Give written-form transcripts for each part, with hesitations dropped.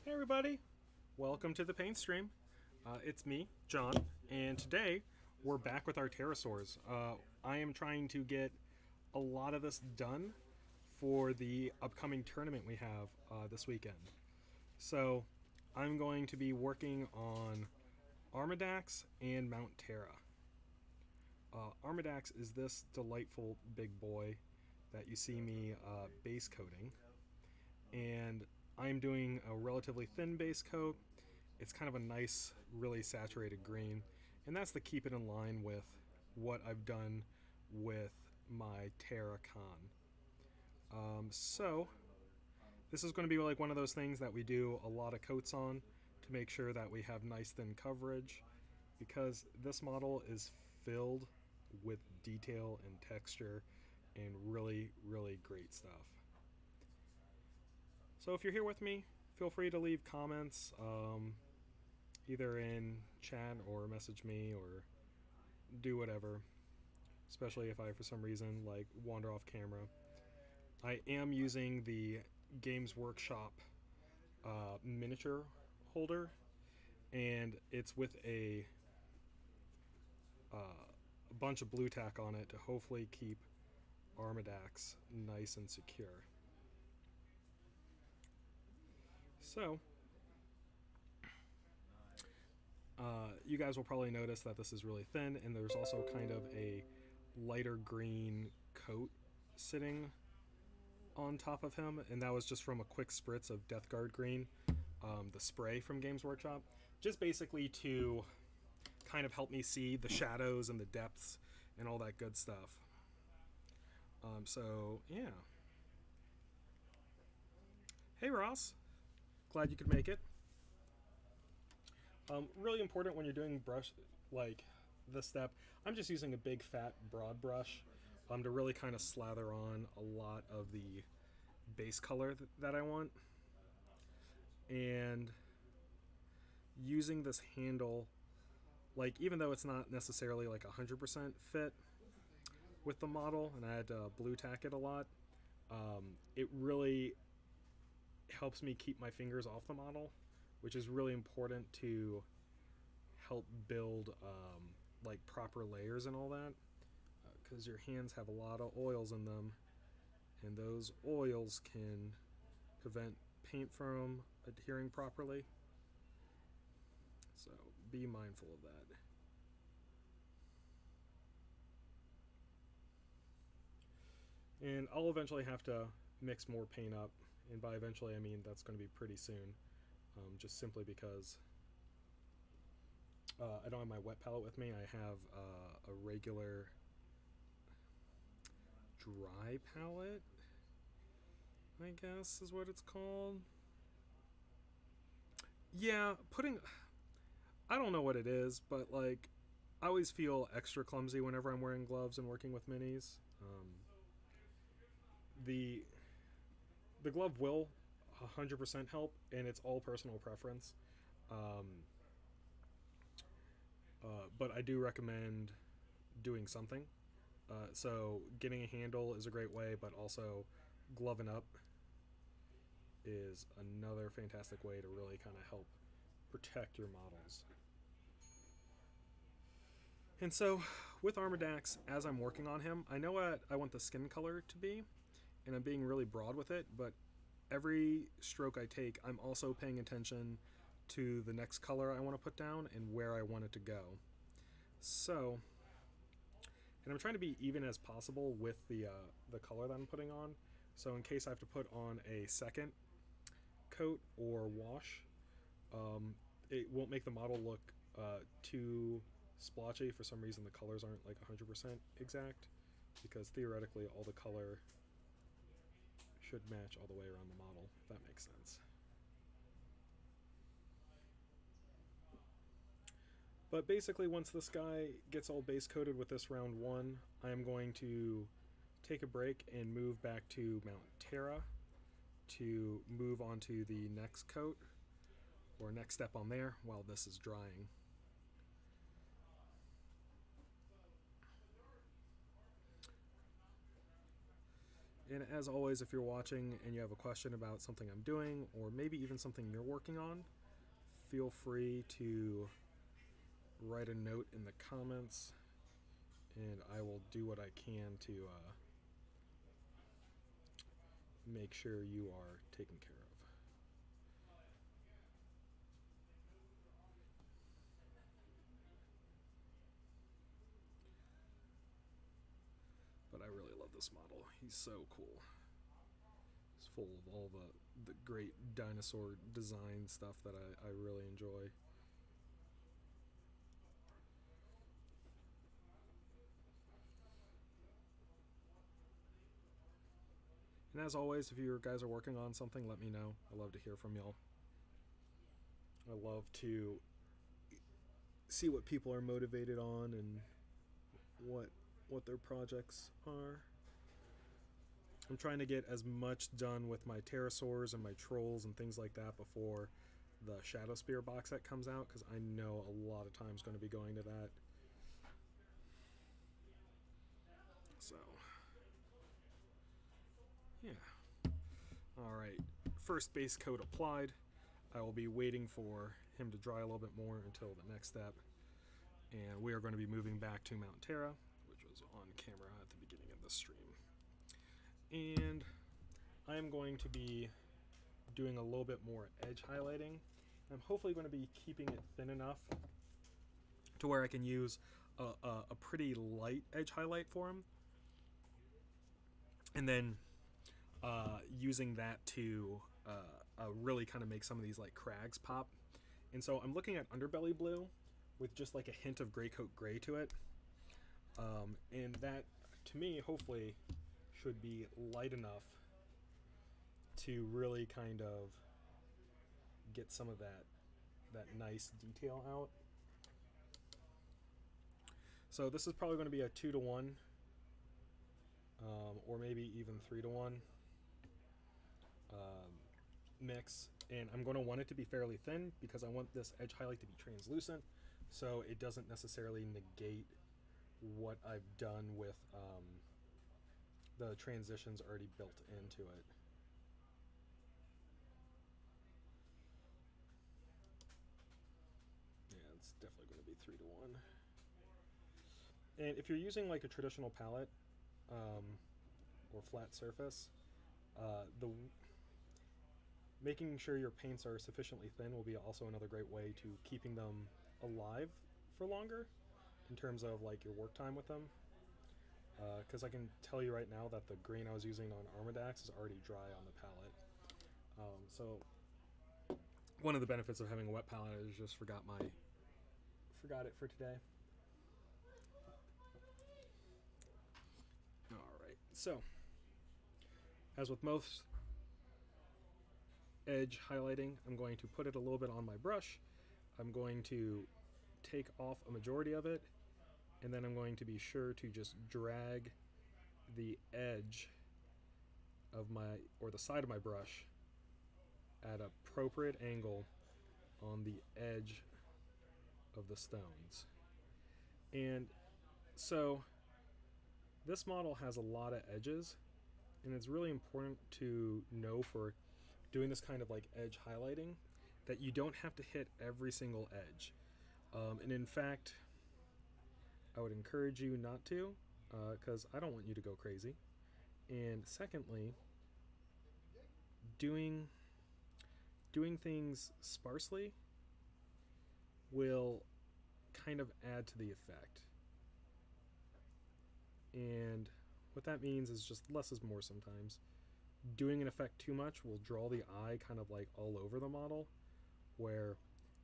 Hey everybody, welcome to the paint stream. It's me, John, and today we're back with our pterosaurs. I am trying to get a lot of this done for the upcoming tournament we have this weekend. So I'm going to be working on Armadax and Mount Terra. Armadax is this delightful big boy that you see me base coating, and I'm doing a relatively thin base coat. It's kind of a nice, really saturated green, and that's to keep it in line with what I've done with my Terracon. So this is going to be like one of those things that we do a lot of coats on to make sure that we have nice thin coverage, because this model is filled with detail and texture and really, really great stuff. So if you're here with me, feel free to leave comments, either in chat or message me or do whatever, especially if I, for some reason, like wander off camera. I am using the Games Workshop miniature holder, and it's with a bunch of blue tack on it to hopefully keep Armadax nice and secure. So, you guys will probably notice that this is really thin, and there's also kind of a lighter green coat sitting on top of him, and that was just from a quick spritz of Death Guard Green, the spray from Games Workshop, just basically to kind of help me see the shadows and the depths and all that good stuff. So, yeah. Hey, Ross. Glad you could make it. Really important when you're doing brush, like this step. I'm just using a big fat broad brush to really kind of slather on a lot of the base color that I want. And using this handle, like even though it's not necessarily like 100% fit with the model, and I had to blue tack it a lot, it really helps me keep my fingers off the model, which is really important to help build like proper layers and all that, because your hands have a lot of oils in them, and those oils can prevent paint from adhering properly. So be mindful of that. And I'll eventually have to mix more paint up, and by eventually I mean that's going to be pretty soon, just simply because I don't have my wet palette with me. I have a regular dry palette, I guess is what it's called. Yeah, I don't know what it is, but like I always feel extra clumsy whenever I'm wearing gloves and working with minis. The glove will 100% help, and it's all personal preference. But I do recommend doing something. So getting a handle is a great way, but also gloving up is another fantastic way to really kind of help protect your models. And so with Armadax, as I'm working on him, I know what I want the skin color to be, and I'm being really broad with it, but every stroke I take, I'm also paying attention to the next color I want to put down and where I want it to go. So, and I'm trying to be even as possible with the color that I'm putting on. So in case I have to put on a second coat or wash, it won't make the model look too splotchy. For some reason the colors aren't like 100% exact, because theoretically all the color should match all the way around the model, if that makes sense. But basically, once this guy gets all base coated with this round one, I am going to take a break and move back to Mount Terra to move on to the next coat, or next step on there, while this is drying. And as always, if you're watching and you have a question about something I'm doing, or maybe even something you're working on, feel free to write a note in the comments, and I will do what I can to make sure you are taken care of. But I really love this model. He's so cool. It's full of all the great dinosaur design stuff that I really enjoy. And as always, if you guys are working on something, let me know. I love to hear from y'all. I love to see what people are motivated on and what their projects are. I'm trying to get as much done with my pterosaurs and my trolls and things like that before the Shadow Spear box set comes out, because I know a lot of time's going to be going to that. So, yeah. Alright, first base coat applied. I will be waiting for him to dry a little bit more until the next step. And we are going to be moving back to Mount Terra, which was on camera at the beginning of the stream. And I am going to be doing a little bit more edge highlighting. I'm hopefully going to be keeping it thin enough to where I can use a pretty light edge highlight for him. And then using that to really kind of make some of these like crags pop. And so I'm looking at underbelly blue with just like a hint of gray coat gray to it. And that, to me, hopefully should be light enough to really kind of get some of that nice detail out. So this is probably going to be a 2-to-1, or maybe even 3-to-1 mix. And I'm going to want it to be fairly thin because I want this edge highlight to be translucent, so it doesn't necessarily negate what I've done with the transitions already built into it. Yeah, it's definitely going to be 3-to-1. And if you're using like a traditional palette or flat surface, making sure your paints are sufficiently thin will be also another great way to keeping them alive for longer in terms of like your work time with them. Because I can tell you right now that the green I was using on Armadax is already dry on the palette. So one of the benefits of having a wet palette is just forgot it for today. Alright, so as with most edge highlighting, I'm going to put it a little bit on my brush. I'm going to take off a majority of it, and then I'm going to be sure to just drag the edge of the side of my brush at an appropriate angle on the edge of the stones. And so this model has a lot of edges, and it's really important to know for doing this kind of like edge highlighting that you don't have to hit every single edge. And in fact, I would encourage you not to, because I don't want you to go crazy. And secondly, doing things sparsely will kind of add to the effect. And what that means is just less is more sometimes. Doing an effect too much will draw the eye kind of like all over the model, where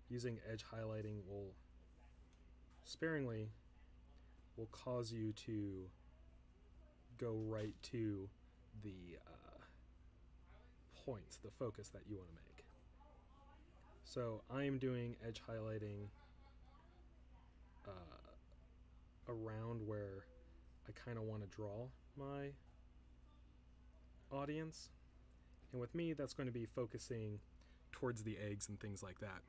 using edge highlighting will sparingly will cause you to go right to the points, the focus that you want to make. So I am doing edge highlighting around where I kind of want to draw my audience. And with me, that's going to be focusing towards the eggs and things like that.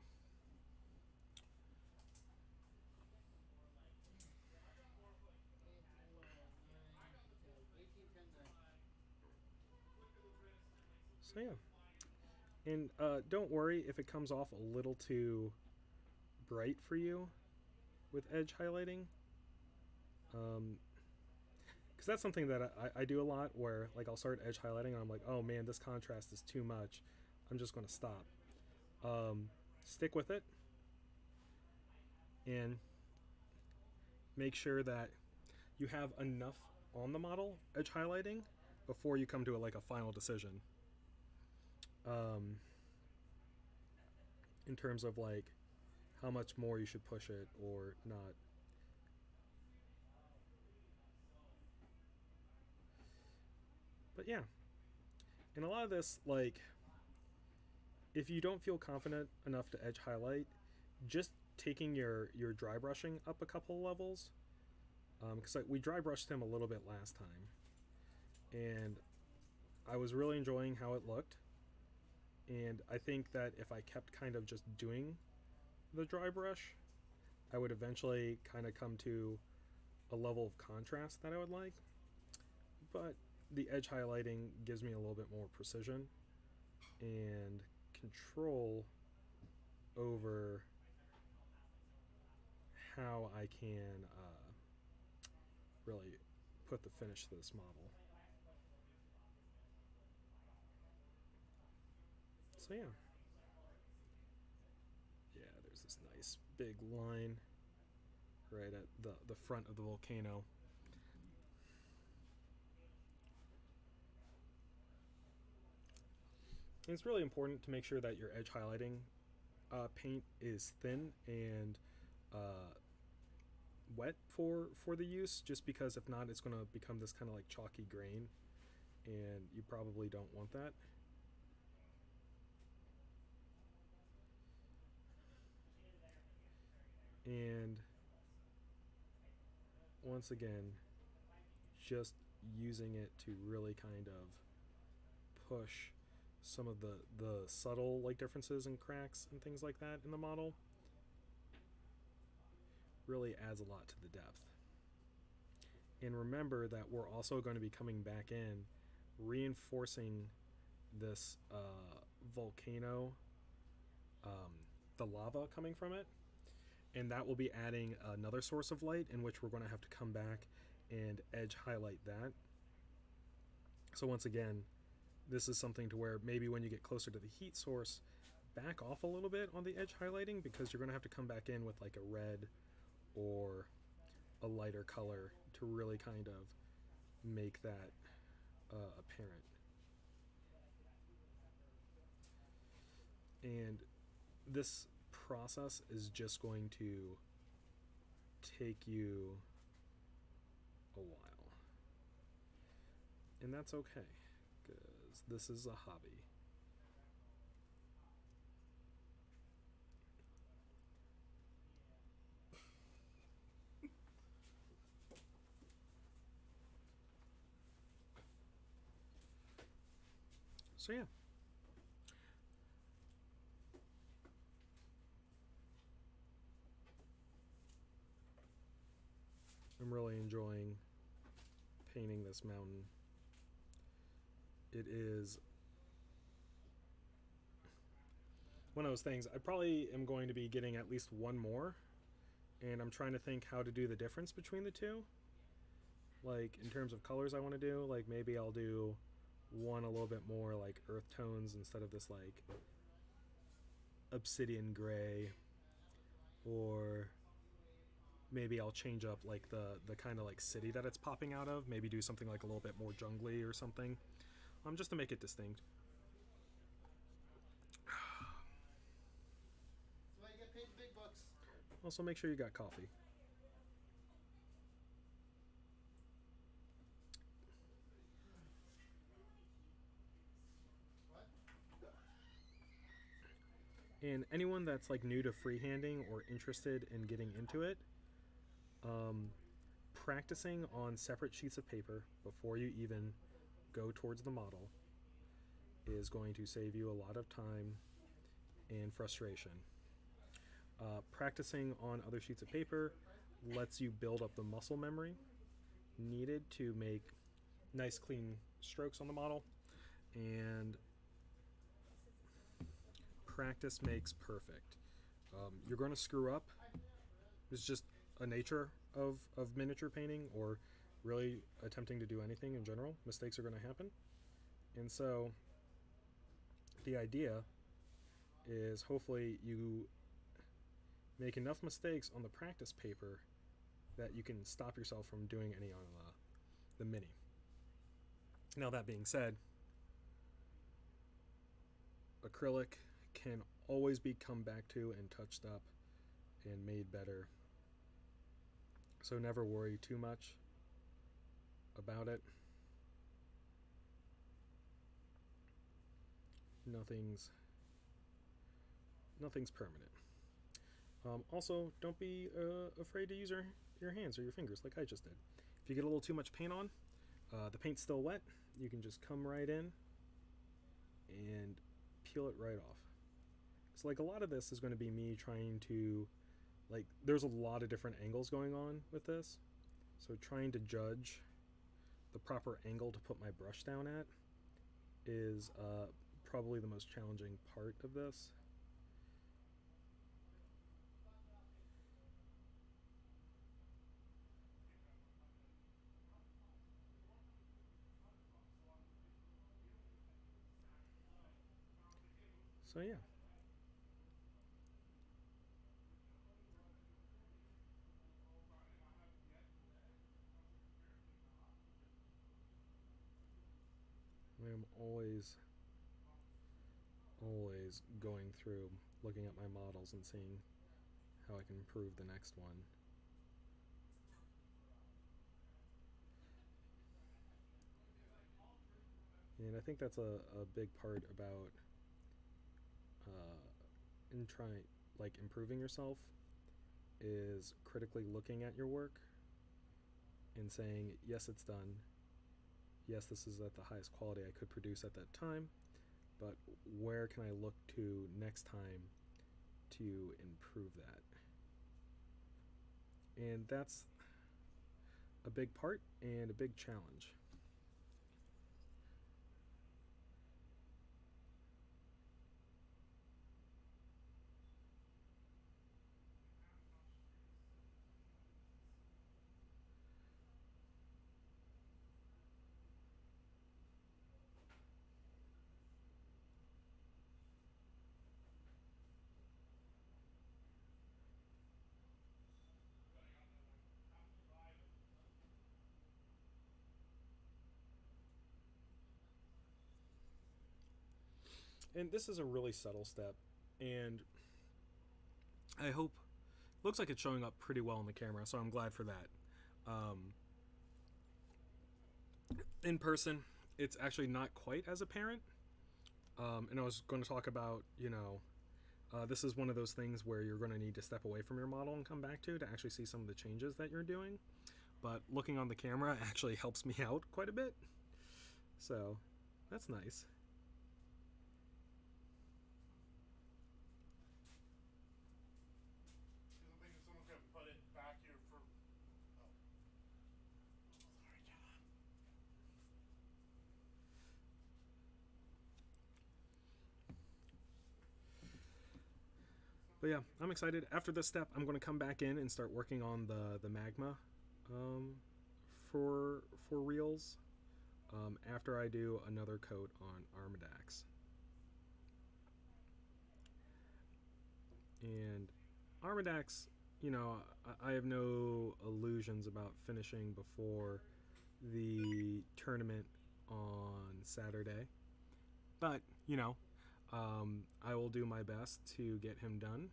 So yeah, and don't worry if it comes off a little too bright for you with edge highlighting. Because that's something that I do a lot where like I'll start edge highlighting and I'm like, oh man, this contrast is too much. I'm just going to stop. Stick with it and make sure that you have enough on the model edge highlighting before you come to like a final decision. In terms of like how much more you should push it or not. But yeah, and a lot of this, like, if you don't feel confident enough to edge highlight, just taking your dry brushing up a couple levels, because we dry brushed him a little bit last time, and I was really enjoying how it looked. And I think that if I kept kind of just doing the dry brush, I would eventually kind of come to a level of contrast that I would like. But the edge highlighting gives me a little bit more precision and control over how I can really put the finish to this model. So yeah. Yeah, there's this nice big line right at the front of the volcano. And it's really important to make sure that your edge highlighting paint is thin and wet for the use, just because if not, it's going to become this kind of like chalky grain, and you probably don't want that. And once again, just using it to really kind of push some of the subtle like differences and cracks and things like that in the model really adds a lot to the depth. And remember that we're also going to be coming back in reinforcing this volcano, the lava coming from it, and that will be adding another source of light in which we're going to have to come back and edge highlight that. So once again, this is something to where maybe when you get closer to the heat source, back off a little bit on the edge highlighting, because you're going to have to come back in with like a red or a lighter color to really kind of make that apparent. And this process is just going to take you a while. And that's okay, because this is a hobby. So yeah. I'm really enjoying painting this mountain. It is one of those things. I probably am going to be getting at least one more, and I'm trying to think how to do the difference between the two. Like in terms of colors I want to do, like maybe I'll do one a little bit more like earth tones instead of this like obsidian gray, or maybe I'll change up like the kind of like city that it's popping out of, maybe do something like a little bit more jungly or something, just to make it distinct. So I get paid big bucks. Also make sure you got coffee. And anyone that's like new to freehanding or interested in getting into it, practicing on separate sheets of paper before you even go towards the model is going to save you a lot of time and frustration. Practicing on other sheets of paper lets you build up the muscle memory needed to make nice clean strokes on the model, and practice makes perfect. You're going to screw up. It's just a nature of miniature painting, or really attempting to do anything in general. Mistakes are going to happen. And so the idea is hopefully you make enough mistakes on the practice paper that you can stop yourself from doing any on the mini. Now, that being said, acrylic can always be come back to and touched up and made better. So never worry too much about it. Nothing's permanent. Also, don't be afraid to use your hands or your fingers like I just did. If you get a little too much paint on, the paint's still wet, you can just come right in and peel it right off. So like a lot of this is going to be me trying to, like, there's a lot of different angles going on with this. So trying to judge the proper angle to put my brush down at is probably the most challenging part of this. So yeah. I'm always going through, looking at my models and seeing how I can improve the next one. And I think that's a big part about in trying, like, improving yourself, is critically looking at your work and saying, yes, it's done. Yes, this is at the highest quality I could produce at that time, but where can I look to next time to improve that? And that's a big part and a big challenge. And this is a really subtle step, and I hope, looks like it's showing up pretty well on the camera, so I'm glad for that. In person, it's actually not quite as apparent. And I was going to talk about, this is one of those things where you're going to need to step away from your model and come back to actually see some of the changes that you're doing. But looking on the camera actually helps me out quite a bit. So that's nice. But yeah, I'm excited. After this step, I'm going to come back in and start working on the magma for reels after I do another coat on Armadax. And Armadax, I have no illusions about finishing before the tournament on Saturday. But, I will do my best to get him done.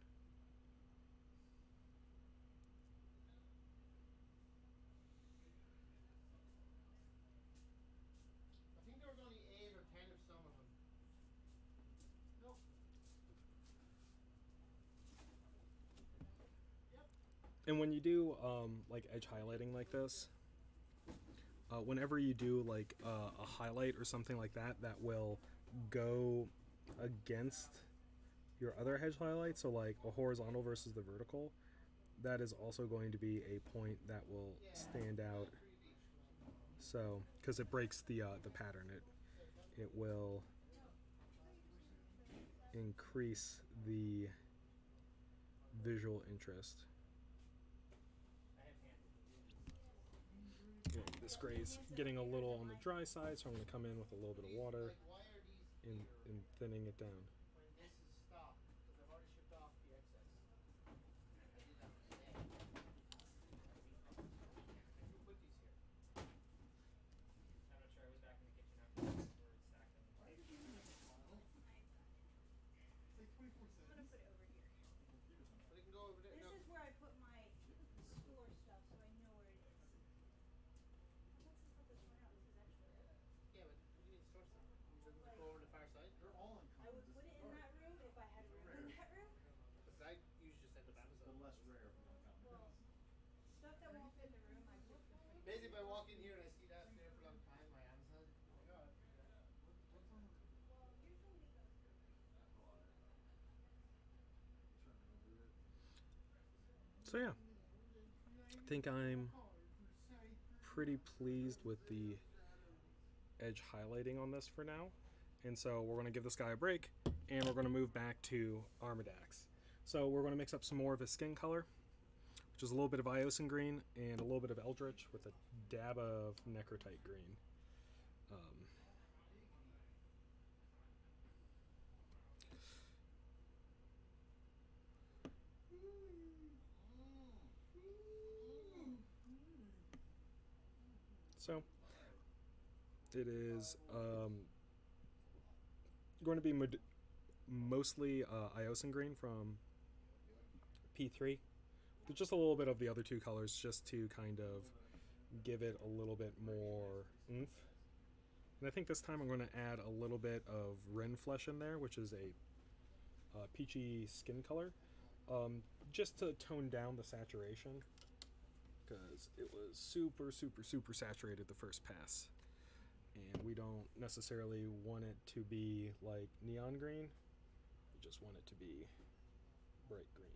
I think there was only 8 or 10 of some of them. Nope. Yep. And when you do like edge highlighting like this, whenever you do like a highlight or something like that, that will go against your other edge highlight, so like a horizontal versus the vertical, that is also going to be a point that will stand out. So, because it breaks the pattern, it will increase the visual interest. Yeah, this gray's getting a little on the dry side, so I'm going to come in with a little bit of water Why are these in, here in thinning it down. when this is stopped? Because I've already shipped off the excess. I did that today. And who put these here? I'm not sure. I was back in the kitchen after where it stacked them. Why did you use a file? It's like 24 cents. I'm gonna put it over here. But it can go over there. This No. is where I put my store stuff, so I know where it is. Let's just put this one out. This is extra. Yeah, but what do you need to store stuff? Doesn't it go over to the fireside? They're all I would put it in that room if I had room in that room. Because I usually just end up the Amazon. less rare from uncommon. Well, stuff that won't fit in the room, I just put it. Basically, if I walk in here and I see that there for a long time, my Amazon. Oh my god. What's on the Well, usually we go through. So yeah, I think I'm pretty pleased with the edge highlighting on this for now. And so we're going to give this guy a break, and we're going to move back to Armadax. So we're going to mix up some more of his skin color, which is a little bit of Iosin green and a little bit of Eldritch with a dab of Necrotite green. So it is going to be mostly Iosin green from P3, with just a little bit of the other two colors, just to kind of give it a little bit more oomph. And I think this time I'm going to add a little bit of Wren Flesh in there, which is a peachy skin color, just to tone down the saturation, because it was super saturated the first pass, and we don't necessarily want it to be like neon green. We just want it to be bright green.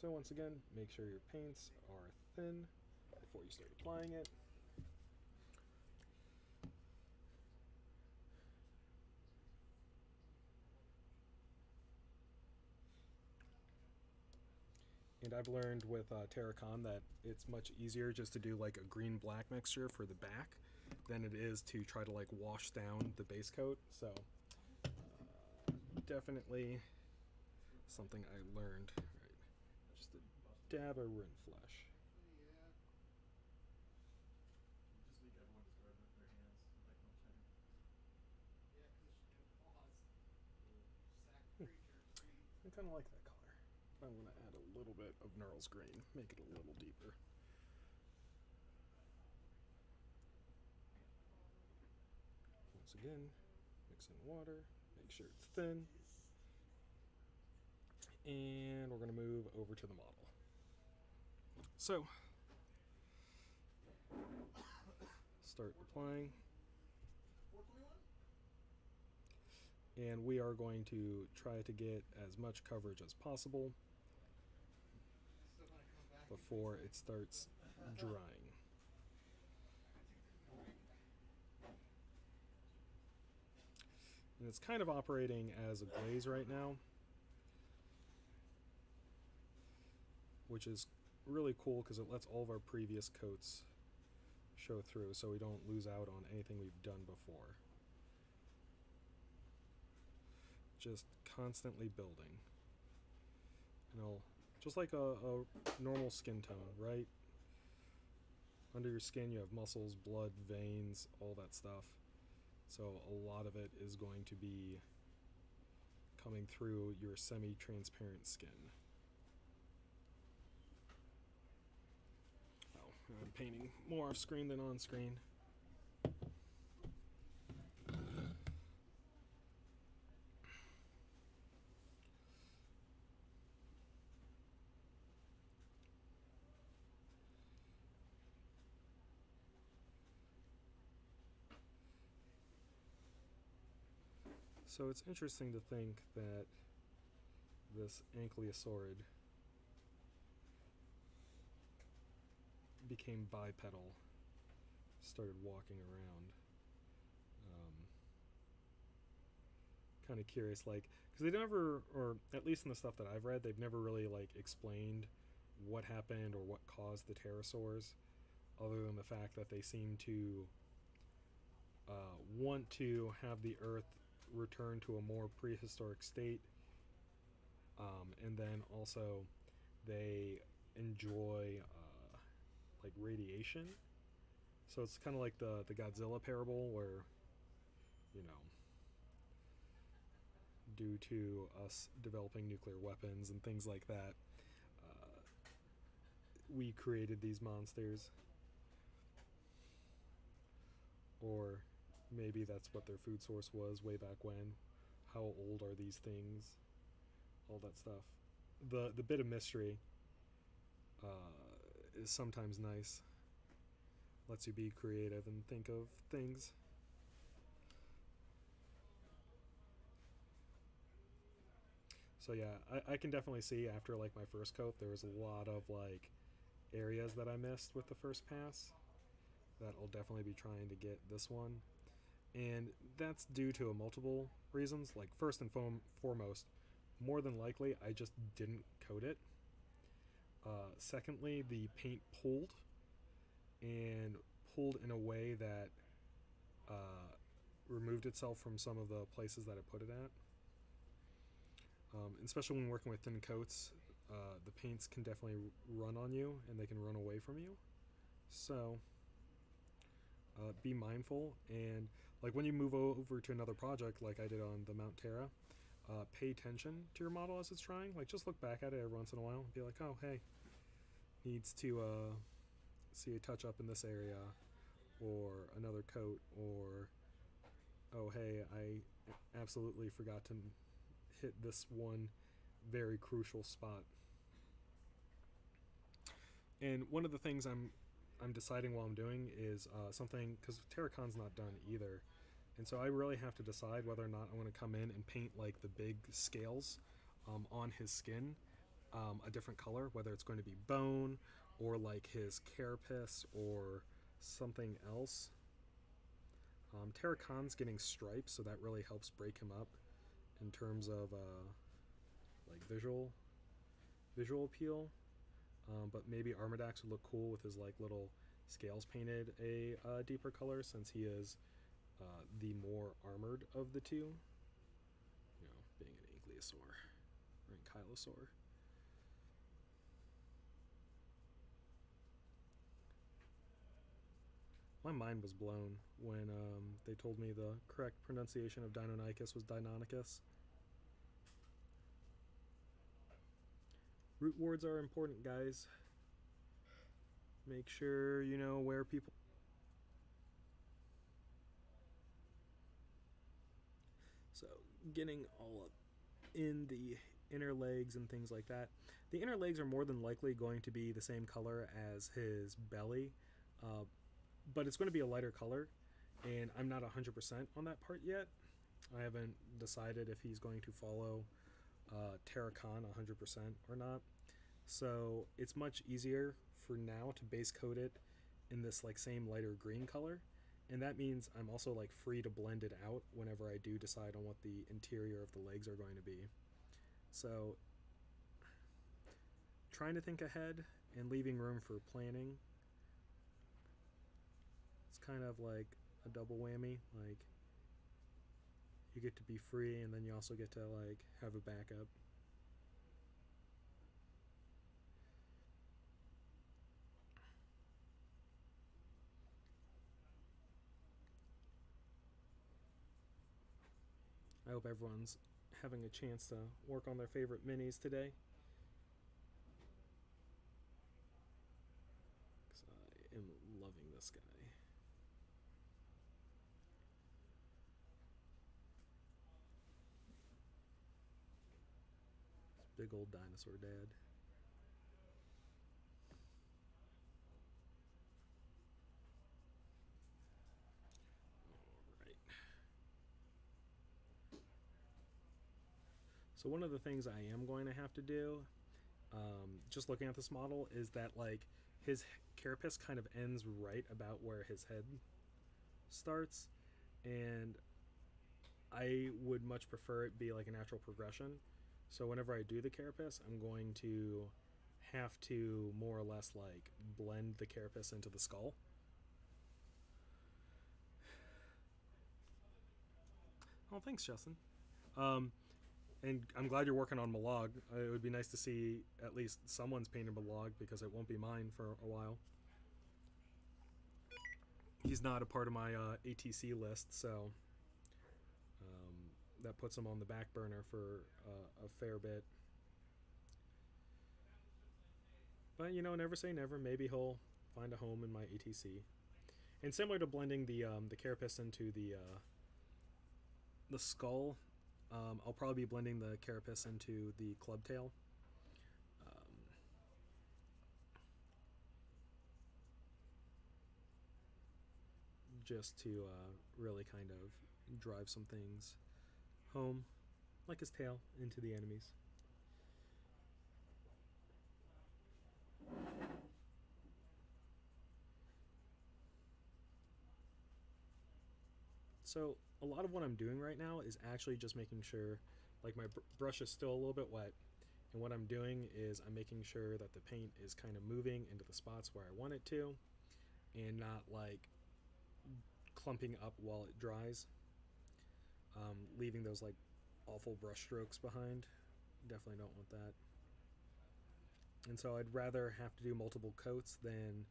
So once again, make sure your paints are thin before you start applying it. And I've learned with Terracon that it's much easier just to do like a green-black mixture for the back than it is to try to like wash down the base coat. So definitely something I learned. Right. Just a dab of Wren Flesh. Yeah. Just make everyone describe it with their hands like no cheddar. Yeah, because it's paws. Sack creature. I kind of like that color. I'm going to add a little bit of Knurl's green, make it a little deeper. Once again, mix in water, make sure it's thin. And we're going to move over to the model. So, start applying. 421? And we are going to try to get as much coverage as possible Still gonna come back. before it starts drying. And it's kind of operating as a glaze right now, which is really cool because it lets all of our previous coats show through, so we don't lose out on anything we've done before. Just constantly building. You know, just like a normal skin tone, right? Under your skin you have muscles, blood, veins, all that stuff. So a lot of it is going to be coming through your semi-transparent skin. Oh, I'm painting more off screen than on screen. So it's interesting to think that this Ankylosaur became bipedal started walking around. Kind of curious, like, because they never, or at least in the stuff that I've read, they've never really like explained what happened or what caused the pterosaurs, other than the fact that they seem to want to have the Earth return to a more prehistoric state, and then also they enjoy like radiation. So it's kind of like the Godzilla parable, where, you know, due to us developing nuclear weapons and things like that, we created these monsters. Or maybe that's what their food source was way back when. How old are these things? All that stuff. The bit of mystery is sometimes nice. Lets you be creative and think of things. So yeah, I can definitely see after like my first coat, there was a lot of like areas that I missed with the first pass that I'll definitely be trying to get this one. And that's due to multiple reasons. Like, first and foremost, more than likely, I just didn't coat it. Secondly, the paint pulled, and pulled in a way that removed itself from some of the places that I put it at. Especially when working with thin coats, the paints can definitely run on you, and they can run away from you. So be mindful, and like when you move over to another project like I did on the Mount Terra, pay attention to your model as it's trying. Like, just look back at it every once in a while and be like, oh hey, needs to see a touch up in this area, or another coat, or oh hey, I absolutely forgot to hit this one very crucial spot. And one of the things I'm deciding while I'm doing is something, because Terracon's not done either, and so I really have to decide whether or not I want to come in and paint like the big scales on his skin a different color, whether it's going to be bone or like his carapace or something else. Terracon's getting stripes, so that really helps break him up in terms of like visual appeal. But maybe Armadax would look cool with his like little scales painted a deeper color, since he is the more armored of the two. You know, being an Ankylosaur or Ankylosaur. My mind was blown when they told me the correct pronunciation of Deinonychus was Deinonychus. Root wards are important, guys. Make sure you know where people... So, getting all up in the inner legs and things like that. The inner legs are more than likely going to be the same color as his belly, but it's going to be a lighter color, and I'm not 100% on that part yet. I haven't decided if he's going to follow Terracon 100% or not. So it's much easier for now to base coat it in this like same lighter green color, and that means I'm also like free to blend it out whenever I do decide on what the interior of the legs are going to be. So trying to think ahead and leaving room for planning. It's kind of like a double whammy. Like, you get to be free, and then you also get to like have a backup. I hope everyone's having a chance to work on their favorite minis today, because I am loving this guy. Big old dinosaur dad. Alright. So one of the things I am going to have to do, just looking at this model, is that like his carapace kind of ends right about where his head starts, and I would much prefer it be like a natural progression. So whenever I do the carapace, I'm going to have to more or less like blend the carapace into the skull. Oh, thanks, Justin. And I'm glad you're working on Malog. It would be nice to see at least someone's painted Malog, because it won't be mine for a while. He's not a part of my ATC list, so that puts him on the back burner for a fair bit. But you know, never say never. Maybe he'll find a home in my ATC. And similar to blending the carapace into the skull, I'll probably be blending the carapace into the club tail. Just to really kind of drive some things home, like his tail, into the enemies. So a lot of what I'm doing right now is actually just making sure, like, my brush is still a little bit wet, and what I'm doing is I'm making sure that the paint is kind of moving into the spots where I want it to, and not like clumping up while it dries, leaving those like awful brush strokes behind. Definitely don't want that. And so I'd rather have to do multiple coats than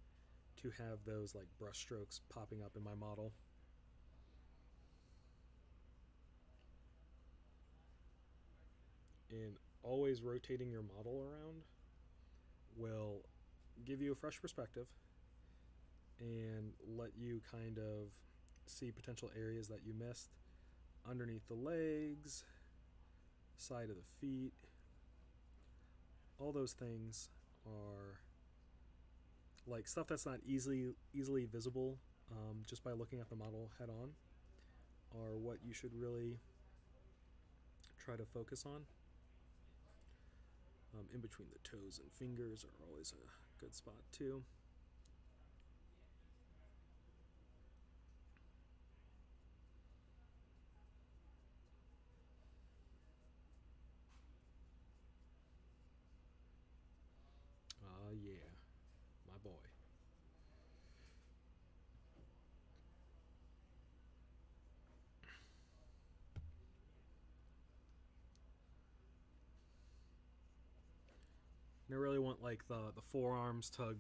to have those like brush strokes popping up in my model. And always rotating your model around will give you a fresh perspective and let you kind of see potential areas that you missed underneath the legs, side of the feet. All those things are like stuff that's not easily visible just by looking at the model head on, are what you should really try to focus on. In between the toes and fingers are always a good spot too. Yeah, my boy. And I really want like the forearms to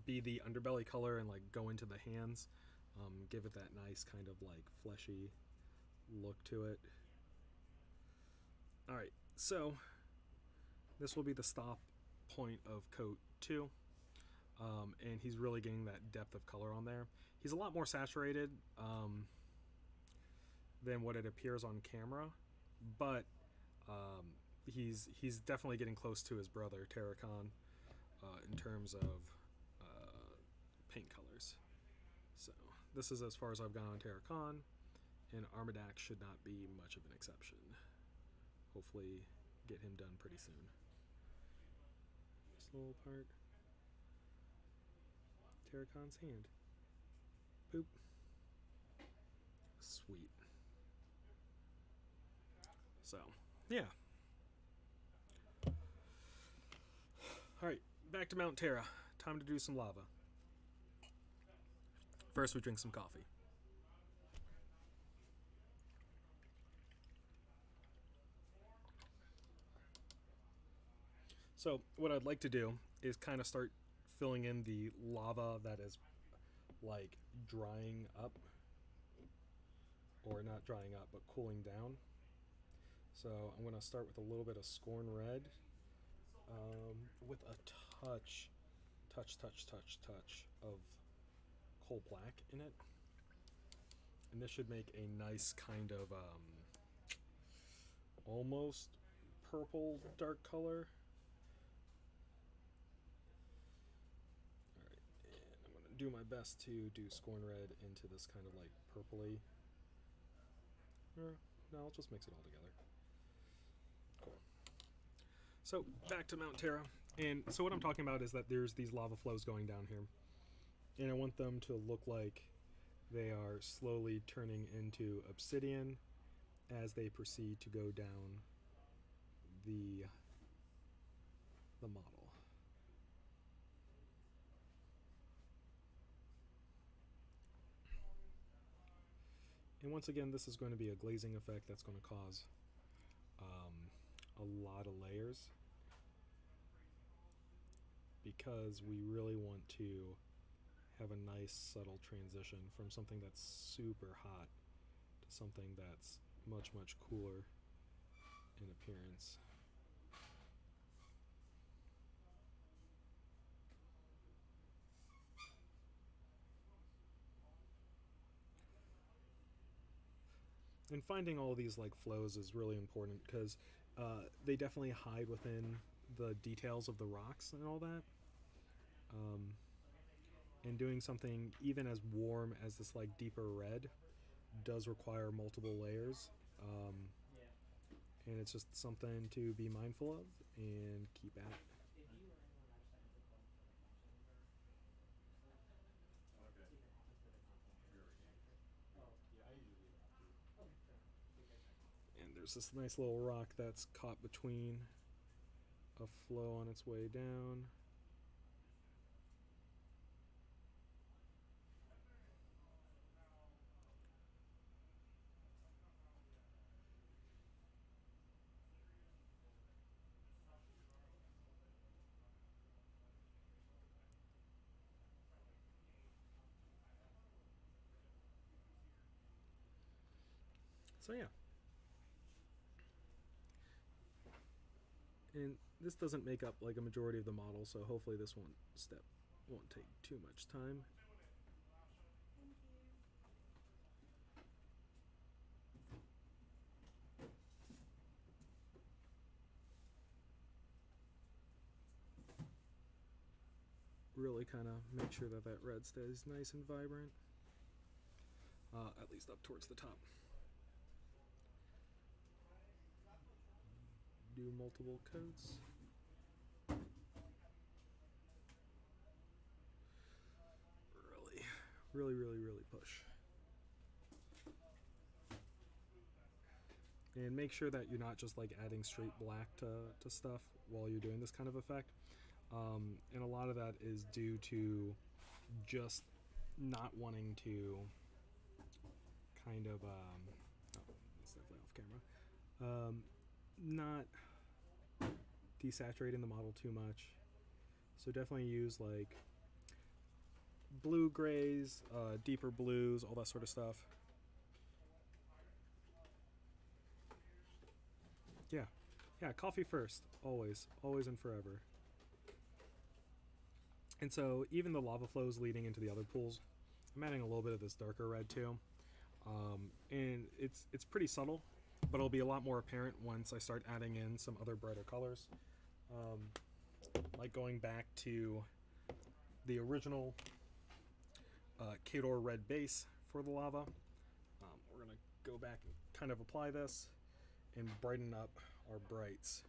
be the underbelly color and like go into the hands, give it that nice kind of like fleshy look to it. All right, so this will be the stop point of coat 2, and he's really getting that depth of color on there. He's a lot more saturated than what it appears on camera, but he's definitely getting close to his brother Terracon in terms of paint colors. So this is as far as I've gone on Terracon, and Armadax should not be much of an exception. Hopefully get him done pretty soon. This little part. Terracon's hand. Boop. Sweet. So, yeah. Alright, back to Mount Terra. Time to do some lava. First, we drink some coffee. So, what I'd like to do is kind of start filling in the lava that is like drying up, or not drying up, but cooling down. So I'm going to start with a little bit of Scorn Red, with a touch of Coal Black in it. And this should make a nice kind of almost purple dark color. Alright, and I'm going to do my best to do Scorn Red into this kind of like purpley. No, I'll just mix it all together. Cool. So back to Mount Terra. And so what I'm talking about is that there's these lava flows going down here. And I want them to look like they are slowly turning into obsidian as they proceed to go down the model. And once again, this is going to be a glazing effect that's going to cause a lot of layers, because we really want to have a nice subtle transition from something that's super hot to something that's much, much cooler in appearance. And finding all these like flows is really important, because they definitely hide within the details of the rocks and all that. And doing something even as warm as this like deeper red does require multiple layers. Yeah. And it's just something to be mindful of and keep at. If you or anyone understands the code for the functions or Okay. see if it happens for the console. We already gave it. Oh, Yeah, I usually leave it up too. okay, fair enough. Because And there's this nice little rock that's caught between a flow on its way down. So yeah. And this doesn't make up like a majority of the model, so hopefully this one step won't take too much time. Thank you. Really kind of make sure that that red stays nice and vibrant, at least up towards the top. Do multiple coats. Really push. And make sure that you're not just like adding straight black to stuff while you're doing this kind of effect. And a lot of that is due to just not wanting to kind of, oh, that's definitely off camera, not desaturating the model too much. So definitely use like blue grays, deeper blues, all that sort of stuff. Yeah, coffee first, always and forever. And so even the lava flows leading into the other pools, I'm adding a little bit of this darker red too. And it's pretty subtle, but it'll be a lot more apparent once I start adding in some other brighter colors. Like going back to the original Kador red base for the lava. We're going to go back and kind of apply this and brighten up our brights.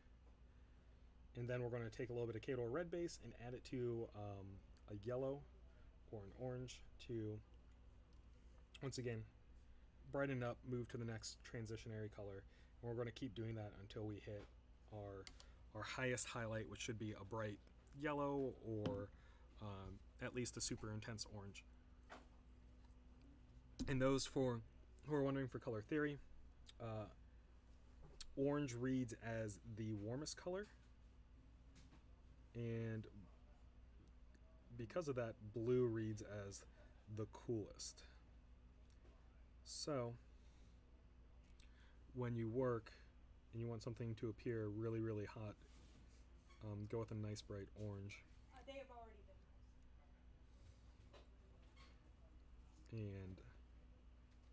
And then we're going to take a little bit of Kador red base and add it to a yellow or an orange to, once again, brighten up, move to the next transitionary color. And we're going to keep doing that until we hit our highest highlight, which should be a bright yellow or at least a super intense orange. And those who are wondering for color theory, orange reads as the warmest color, and because of that, blue reads as the coolest. So when you work and you want something to appear really hot, go with a nice bright orange. They have already been nice. And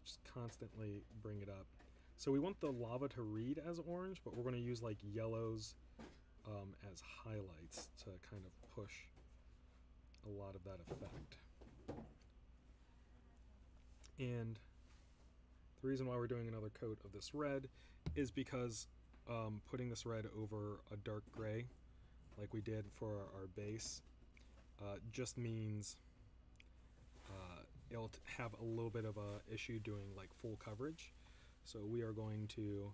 just constantly bring it up. So we want the lava to read as orange, but we're going to use like yellows as highlights to kind of push a lot of that effect. And the reason why we're doing another coat of this red is because putting this red over a dark gray like we did for our base, just means it'll have a little bit of a issue doing like full coverage. So we are going to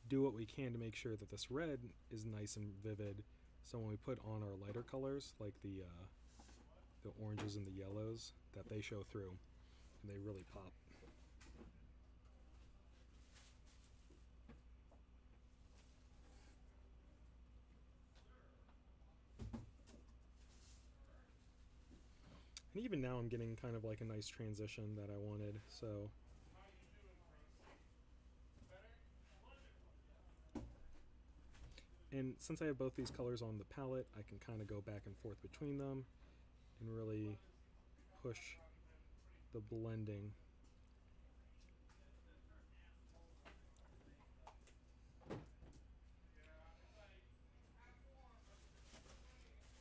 do what we can to make sure that this red is nice and vivid. So when we put on our lighter colors, like the oranges and the yellows, that they show through and they really pop. And even now I'm getting kind of like a nice transition that I wanted, so. And since I have both these colors on the palette, I can kind of go back and forth between them and really push the blending.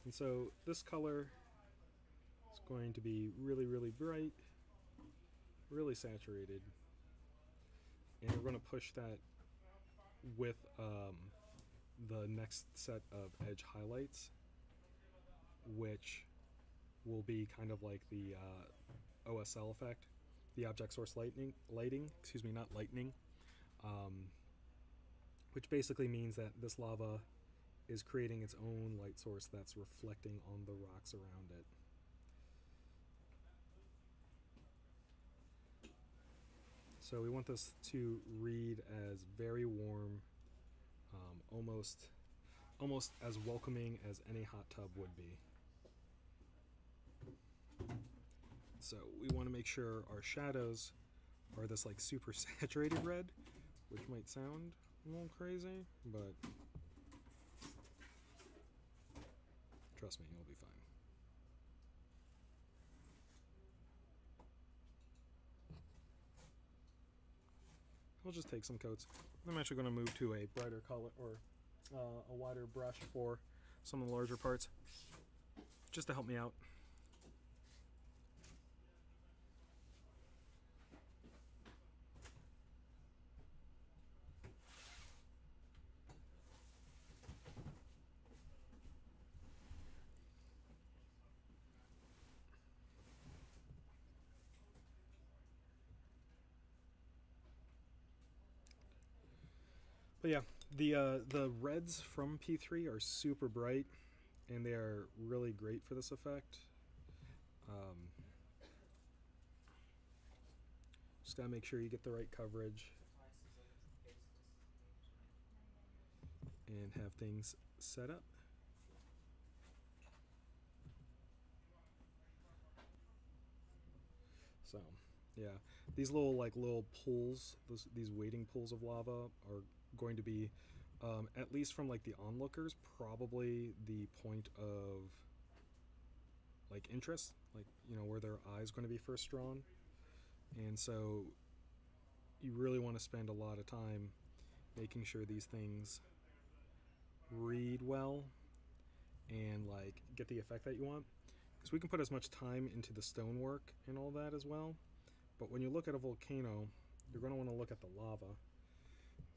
And so this color is going to be really, really bright, really saturated. And we're going to push that with the next set of edge highlights, which will be kind of like the OSL effect, the object source lighting, excuse me, not lightning, which basically means that this lava is creating its own light source that's reflecting on the rocks around it. So we want this to read as very warm, almost as welcoming as any hot tub would be. So we want to make sure our shadows are this like super saturated red, which might sound a little crazy, but trust me, you'll be fine. We'll just take some coats. I'm actually going to move to a brighter color or a wider brush for some of the larger parts, just to help me out. But yeah, the reds from P3 are super bright, and they are really great for this effect. Just gotta make sure you get the right coverage and have things set up. So, yeah, these little pools, these waiting pools of lava are going to be, at least from like the onlookers, probably the point of like interest, like, you know, where their eye's going to be first drawn. And so you really want to spend a lot of time making sure these things read well and like get the effect that you want, because we can put as much time into the stonework and all that as well, but when you look at a volcano, you're going to want to look at the lava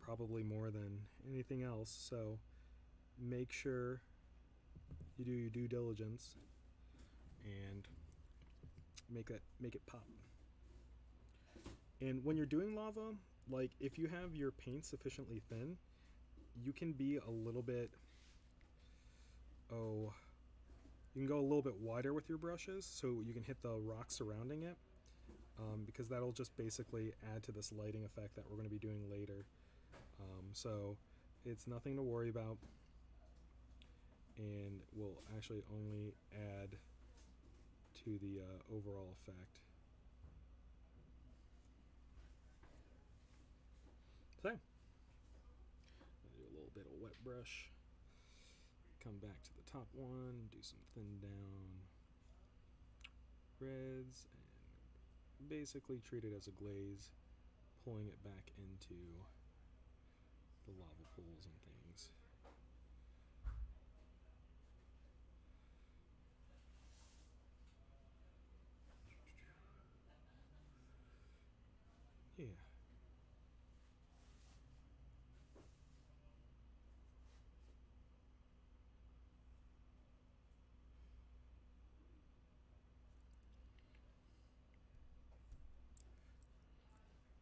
probably more than anything else. So make sure you do your due diligence and make it pop. And when you're doing lava, like if you have your paint sufficiently thin, you can be a little bit, you can go a little bit wider with your brushes so you can hit the rocks surrounding it, because that'll just basically add to this lighting effect that we're going to be doing later. So it's nothing to worry about, and will actually only add to the overall effect. So, do a little bit of wet brush, come back to the top one, do some thin down reds, and basically treat it as a glaze, pulling it back into the lava pools and things. Yeah.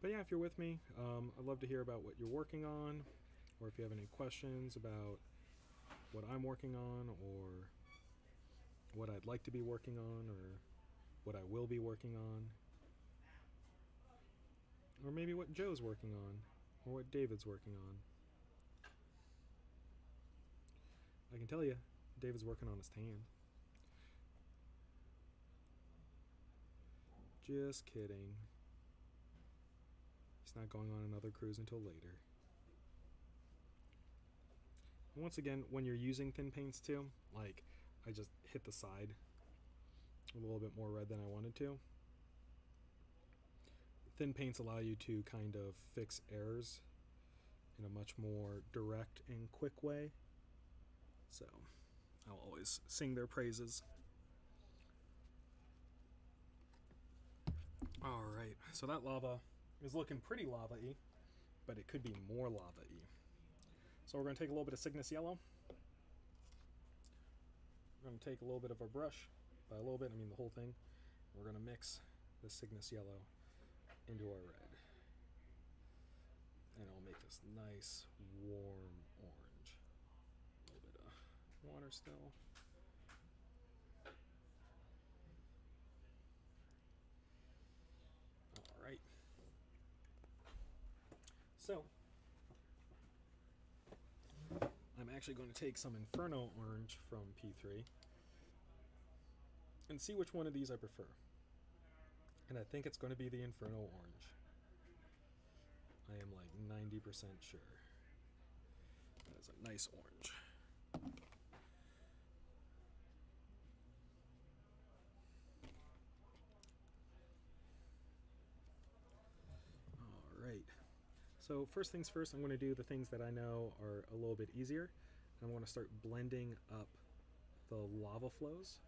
But yeah, if you're with me, I'd love to hear about what you're working on, or if you have any questions about what I'm working on, or what I'd like to be working on, or what I will be working on, or maybe what Joe's working on, or what David's working on. I can tell you, David's working on his tan. Just kidding. He's not going on another cruise until later. And once again, when you're using thin paints too, like I just hit the side a little bit more red than I wanted to. Thin paints allow you to kind of fix errors in a much more direct and quick way. So I'll always sing their praises. Alright, so that lava is looking pretty lava-y, but it could be more lava-y. So we're going to take a little bit of Cygnus Yellow. We're going to take a little bit of our brush. By a little bit, I mean the whole thing. We're going to mix the Cygnus Yellow into our red. And it'll make this nice, warm orange. A little bit of water still. Alright. So, I'm actually going to take some Inferno Orange from P3 and see which one of these I prefer. And I think it's going to be the Inferno Orange. I am like 90% sure. That is a nice orange. Alright. So first things first, I'm going to do the things that I know are a little bit easier. I'm going to start blending up the lava flows.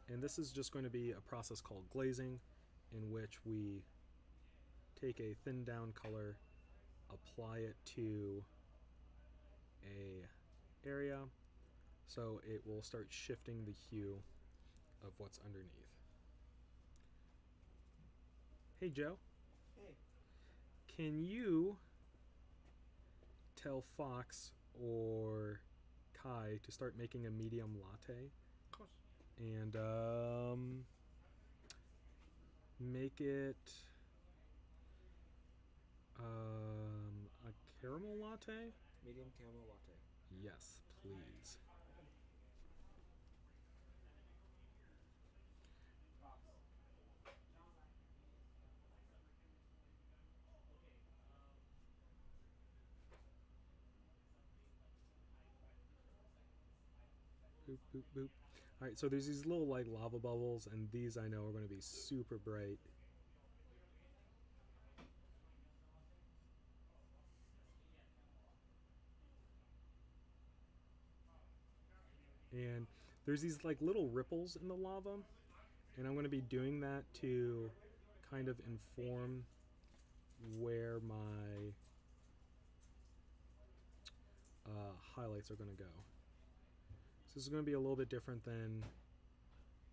And this is just going to be a process called glazing, in which we take a thin down color, apply it to a area, so it will start shifting the hue of what's underneath. Hey Joe. Hey. Can you tell Fox or Kai to start making a medium latte? Of course. And make it a caramel latte? Medium caramel latte. Yes, please. Boop, boop, boop. Alright, so there's these little like lava bubbles, and these I know are going to be super bright. And there's these like little ripples in the lava, and I'm going to be doing that to kind of inform where my highlights are going to go. So this is going to be a little bit different than,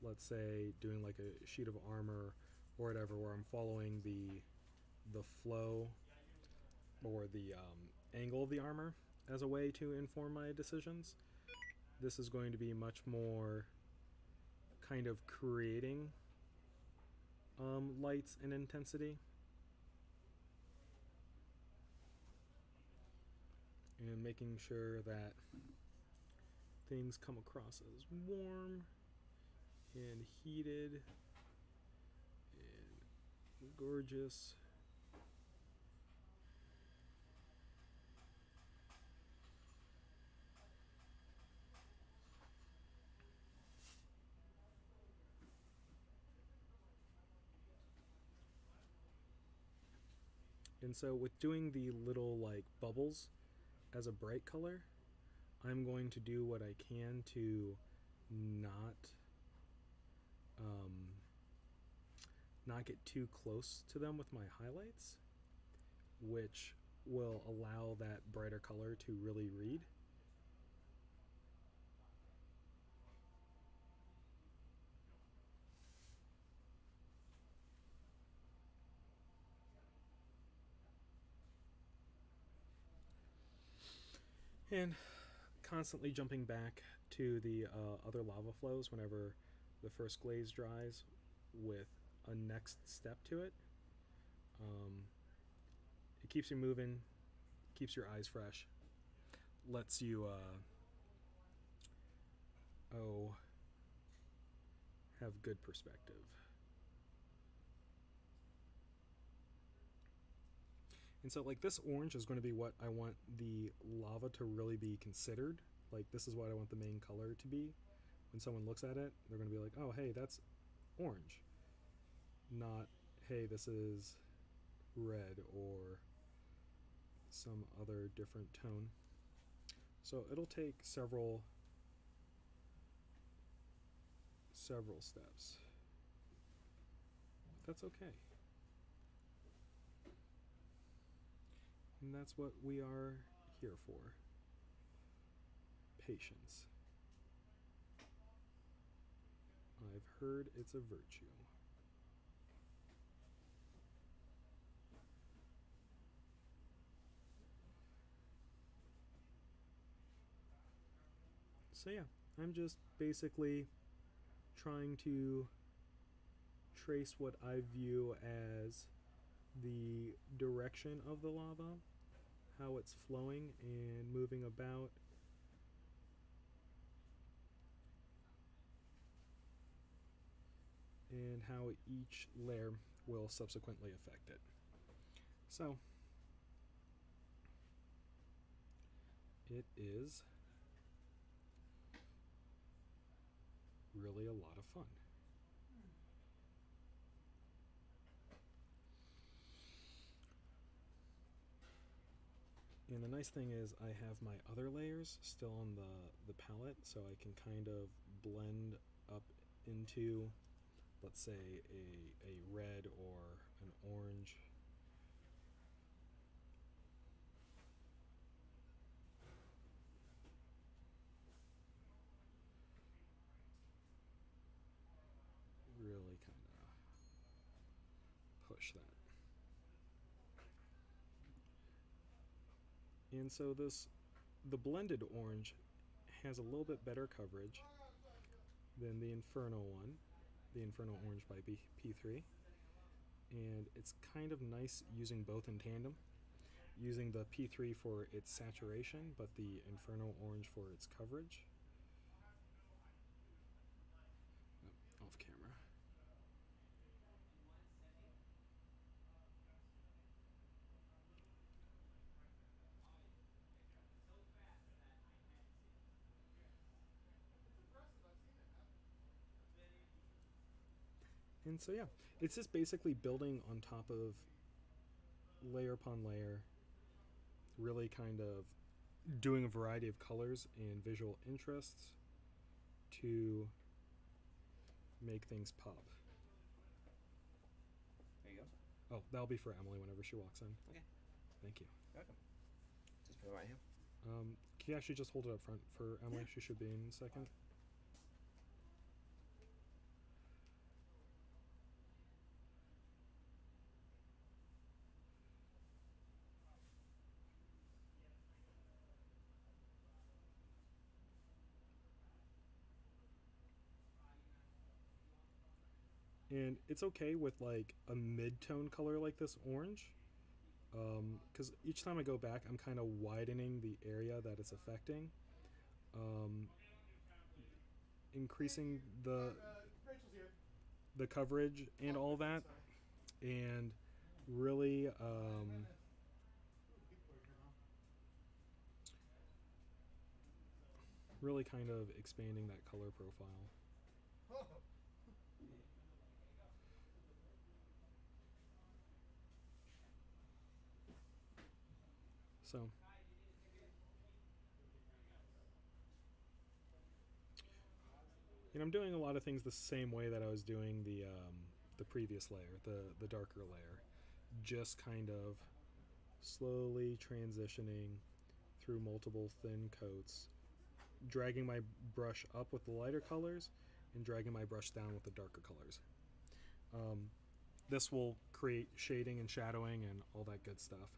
let's say, doing like a sheet of armor or whatever, where I'm following the flow or the angle of the armor as a way to inform my decisions. This is going to be much more kind of creating lights and intensity. And making sure that things come across as warm and heated and gorgeous. And so with doing the little like bubbles as a bright color, I'm going to do what I can to not get too close to them with my highlights, which will allow that brighter color to really read. And constantly jumping back to the other lava flows whenever the first glaze dries with a next step to it. It keeps you moving, keeps your eyes fresh, lets you have good perspective. And so like this orange is going to be what I want the lava to really be considered. Like this is what I want the main color to be. When someone looks at it, they're going to be like, oh, hey, that's orange. Not, hey, this is red or some other different tone. So it'll take several steps. But that's okay. And that's what we are here for. Patience. I've heard it's a virtue. So yeah, I'm just basically trying to trace what I view as the direction of the lava, how it's flowing and moving about, and how each layer will subsequently affect it. So it is really a lot of fun. And the nice thing is I have my other layers still on the palette, so I can kind of blend up into, let's say, a red or an orange. Really kind of push that. And so the blended orange has a little bit better coverage than the Inferno one, the Inferno Orange by P3. And it's kind of nice using both in tandem, using the P3 for its saturation, but the Inferno Orange for its coverage. Oh, off camera. And so yeah, it's just basically building on top of layer upon layer, really kind of doing a variety of colors and visual interests to make things pop. There you go. Oh, that'll be for Emily whenever she walks in. Okay. Thank you. You're welcome. Just put it right here. Can you actually just hold it up front for Emily? She should be in a second. And it's okay with like a mid-tone color like this orange, because each time I go back I'm kind of widening the area that it's affecting, increasing the coverage and all that, and really really kind of expanding that color profile. So and I'm doing a lot of things the same way that I was doing the previous layer, the darker layer, just kind of slowly transitioning through multiple thin coats, dragging my brush up with the lighter colors and dragging my brush down with the darker colors. This will create shading and shadowing and all that good stuff.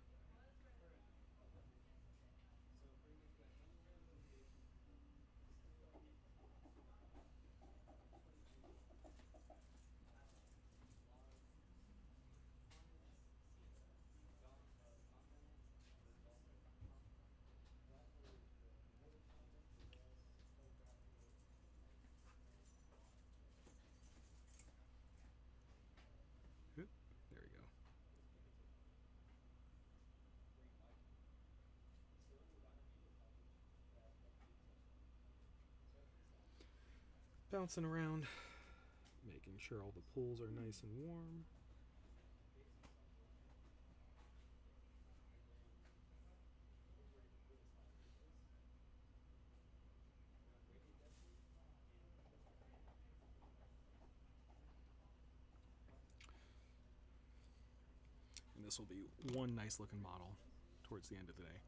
bouncing around, making sure all the pools are nice and warm. And this will be one nice looking model towards the end of the day.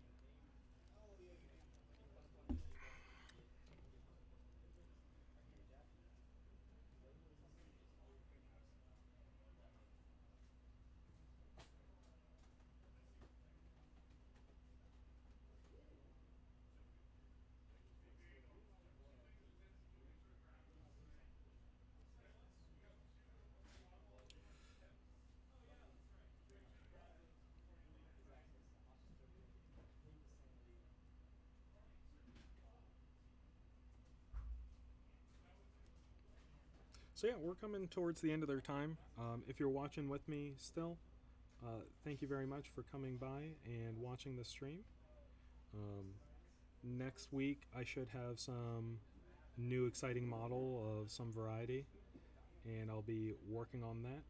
So yeah, we're coming towards the end of their time. If you're watching with me still, thank you very much for coming by and watching the stream. Next week I should have some new exciting model of some variety, and I'll be working on that.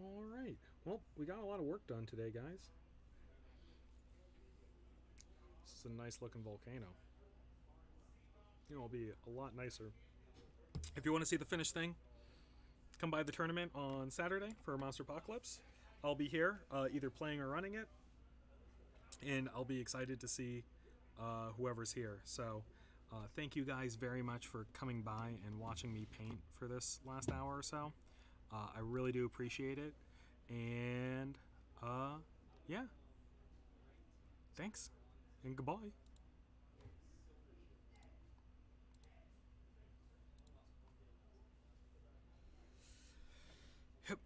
All right. Well, we got a lot of work done today, guys. This is a nice looking volcano. You know, it'll be a lot nicer. If you want to see the finished thing, come by the tournament on Saturday for Monster Apocalypse. I'll be here, either playing or running it, and I'll be excited to see whoever's here. So, thank you guys very much for coming by and watching me paint for this last hour or so. I really do appreciate it, and yeah, thanks, and goodbye. Yep.